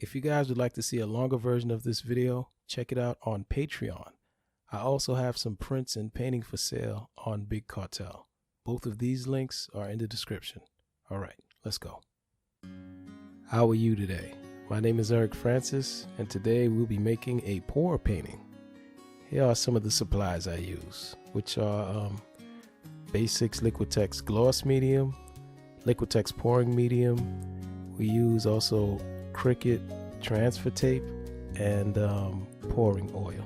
If you guys would like to see a longer version of this video, check it out on Patreon. I also have some prints and painting for sale on Big Cartel. Both of these links are in the description. All right, let's go. How are you today? My name is Eric Francis, and today we'll be making a pour painting. Here are some of the supplies I use, which are Basics Liquitex Gloss Medium, Liquitex Pouring Medium. We use also Cricut transfer tape and pouring oil.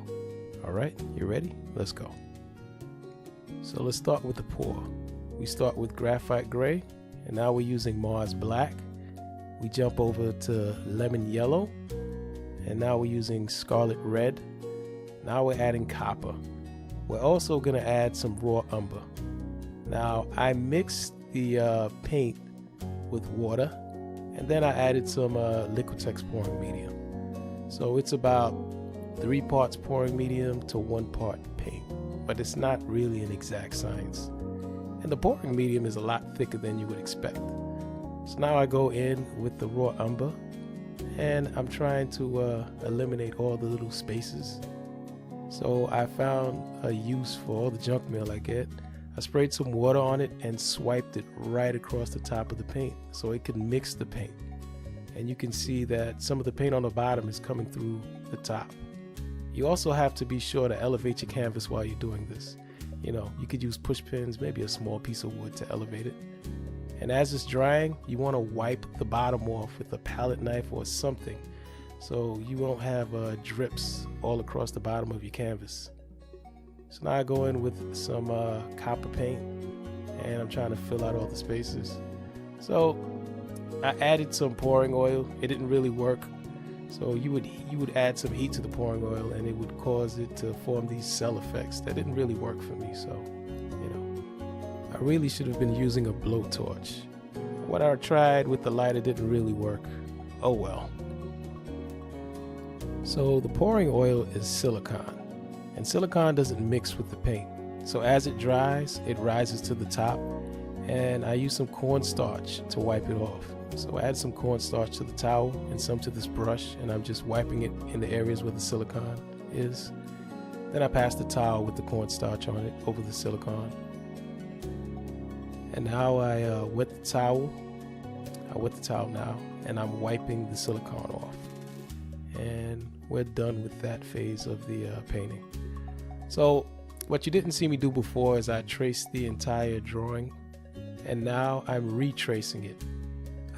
All right, you ready? Let's go. So let's start with the pour. We start with graphite gray, and now we're using Mars black. We jump over to lemon yellow, and now we're using scarlet red. Now we're adding copper. We're also going to add some raw umber. Now I mixed the paint with water, and then I added some Liquitex pouring medium. So it's about 3 parts pouring medium to 1 part paint, but it's not really an exact science. And the pouring medium is a lot thicker than you would expect. So now I go in with the raw umber, and I'm trying to eliminate all the little spaces. So I found a use for all the junk mail I get. I sprayed some water on it and swiped it right across the top of the paint so it could mix the paint. And you can see that some of the paint on the bottom is coming through the top. You also have to be sure to elevate your canvas while you're doing this. You know, you could use push pins, maybe a small piece of wood to elevate it. And as it's drying, you want to wipe the bottom off with a palette knife or something so you won't have drips all across the bottom of your canvas. So now I go in with some copper paint, and I'm trying to fill out all the spaces. So I added some pouring oil. It didn't really work. So you would add some heat to the pouring oil, and it would cause it to form these cell effects. That didn't really work for me. So, you know, I really should have been using a blowtorch. What I tried with the lighter didn't really work. Oh well. So the pouring oil is silicone, and silicone doesn't mix with the paint. So as it dries, it rises to the top, and I use some cornstarch to wipe it off. So I add some cornstarch to the towel and some to this brush, and I'm just wiping it in the areas where the silicone is. Then I pass the towel with the cornstarch on it over the silicone. And now I wet the towel. I wet the towel now, and I'm wiping the silicone off. And we're done with that phase of the painting. So what you didn't see me do before is I traced the entire drawing, and now I'm retracing it.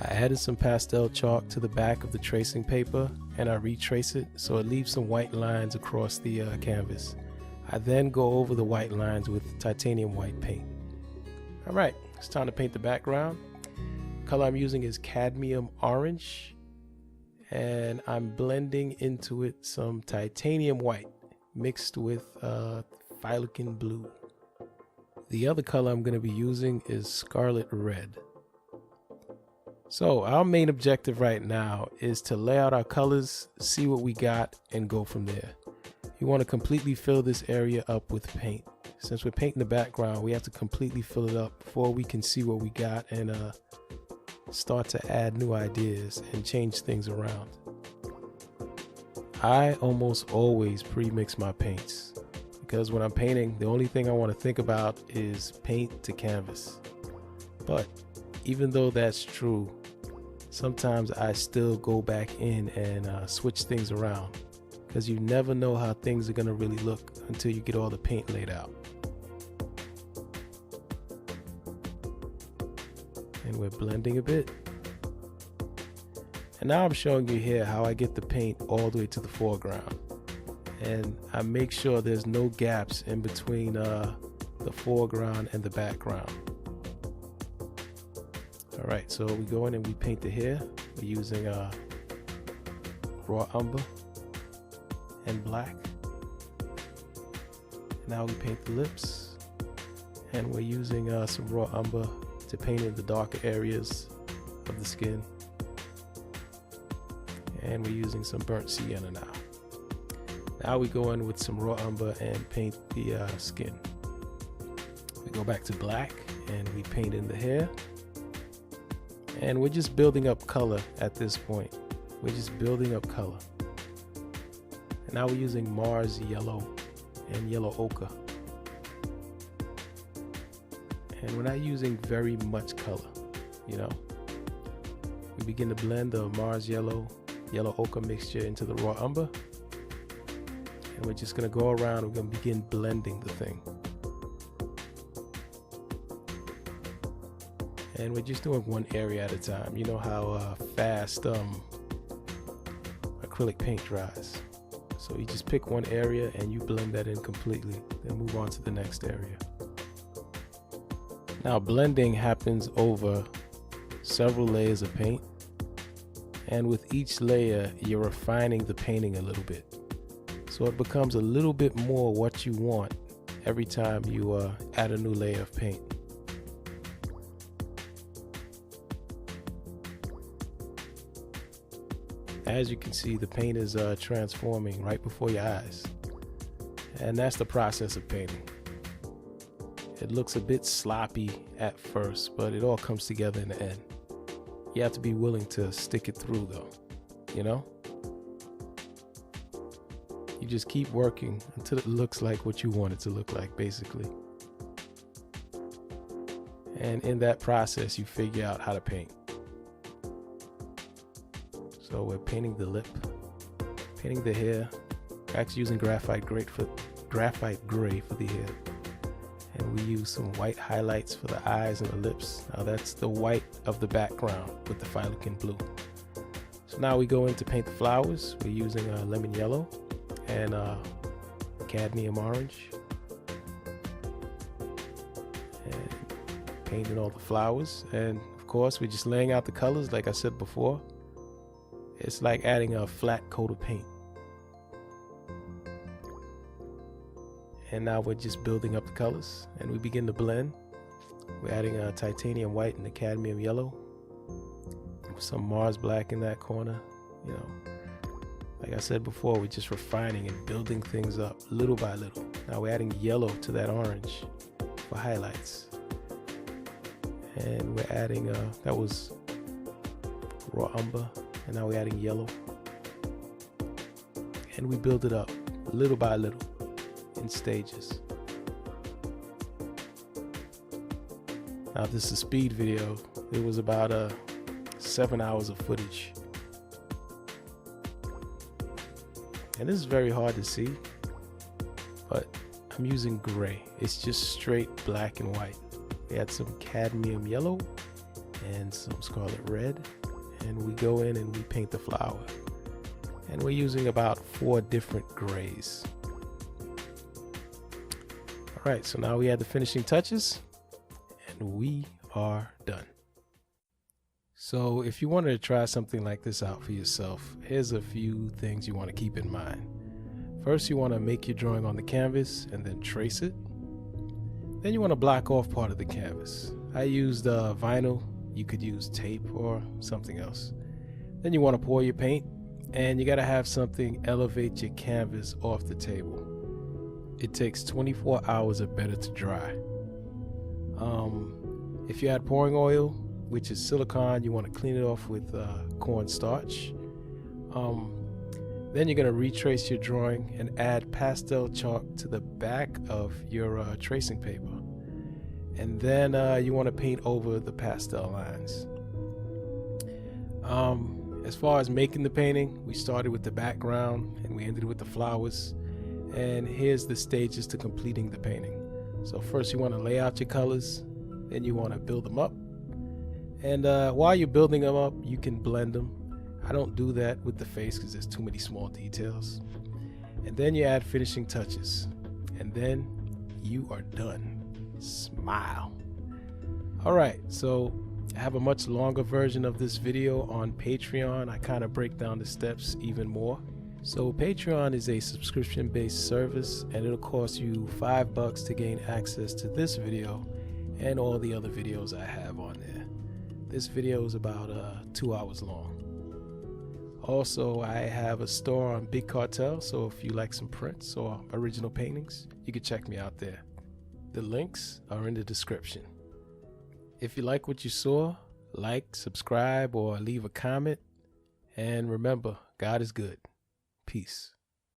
I added some pastel chalk to the back of the tracing paper, and I retrace it so it leaves some white lines across the canvas. I then go over the white lines with titanium white paint. All right, it's time to paint the background. The color I'm using is cadmium orange, and I'm blending into it some titanium white mixed with phthalocyanine blue. The other color I'm going to be using is scarlet red. So our main objective right now is to lay out our colors, see what we got, and go from there. You want to completely fill this area up with paint. Since we're painting the background, we have to completely fill it up before we can see what we got and start to add new ideas and change things around. I almost always pre-mix my paints because when I'm painting, the only thing I want to think about is paint to canvas. But even though that's true, sometimes I still go back in and switch things around because you never know how things are going to really look until you get all the paint laid out. And we're blending a bit. And now I'm showing you here how I get the paint all the way to the foreground. And I make sure there's no gaps in between the foreground and the background. All right, so we go in and we paint the hair. We're using raw umber and black. Now we paint the lips, and we're using some raw umber to paint in the darker areas of the skin. And we're using some burnt sienna now. Now we go in with some raw umber and paint the skin. We go back to black and we paint in the hair. And we're just building up color at this point. we're just building up color. And now we're using Mars yellow and yellow ochre. And we're not using very much color, you know. We begin to blend the Mars yellow ochre mixture into the raw umber. And we're just gonna go around, we're gonna begin blending the thing. And we're just doing one area at a time. You know how fast acrylic paint dries. So you just pick one area and you blend that in completely, then move on to the next area. Now blending happens over several layers of paint. And with each layer, you're refining the painting a little bit. So it becomes a little bit more what you want every time you add a new layer of paint. As you can see, the paint is transforming right before your eyes. And that's the process of painting. It looks a bit sloppy at first, but it all comes together in the end. You have to be willing to stick it through though, you know? You just keep working until it looks like what you want it to look like, basically. And in that process, you figure out how to paint. So we're painting the lip, painting the hair, actually using graphite gray for the hair. And we use some white highlights for the eyes and the lips. Now that's the white of the background with the phthalocyanine blue. So now we go in to paint the flowers. We're using lemon yellow and cadmium orange. And painting all the flowers. And of course, we're just laying out the colors like I said before. It's like adding a flat coat of paint. And now we're just building up the colors and we begin to blend. We're adding a titanium white and a cadmium yellow. Some Mars black in that corner. You know, like I said before, we're just refining and building things up little by little. Now we're adding yellow to that orange for highlights. And we're adding, that was raw umber. And now we're adding yellow. And we build it up little by little in stages. Now this is a speed video. It was about 7 hours of footage. And this is very hard to see, but I'm using gray. It's just straight black and white. We add some cadmium yellow and some scarlet red. And we go in and we paint the flower. And we're using about 4 different grays. All right, so now we add the finishing touches and we are done. So if you wanted to try something like this out for yourself, here's a few things you want to keep in mind. First, you want to make your drawing on the canvas and then trace it. Then you want to block off part of the canvas. I used vinyl. You could use tape or something else. Then you want to pour your paint, and you got to have something elevate your canvas off the table. It takes 24 hours or better to dry. If you add pouring oil, which is silicone, you want to clean it off with cornstarch. Then you're going to retrace your drawing and add pastel chalk to the back of your tracing paper. And then you want to paint over the pastel lines. As far as making the painting, we started with the background and we ended with the flowers. And here's the stages to completing the painting. So first you want to lay out your colors, then you want to build them up. And while you're building them up, you can blend them. I don't do that with the face because there's too many small details. And then you add finishing touches. And then you are done. Smile. All right, so I have a much longer version of this video on Patreon. I kind of break down the steps even more. So Patreon is a subscription-based service, and it'll cost you $5 to gain access to this video and all the other videos I have on there. This video is about 2 hours long. Also, I have a store on Big Cartel, so if you like some prints or original paintings, you can check me out there. The links are in the description. If you like what you saw, like, subscribe, or leave a comment. And remember, God is good. Peace.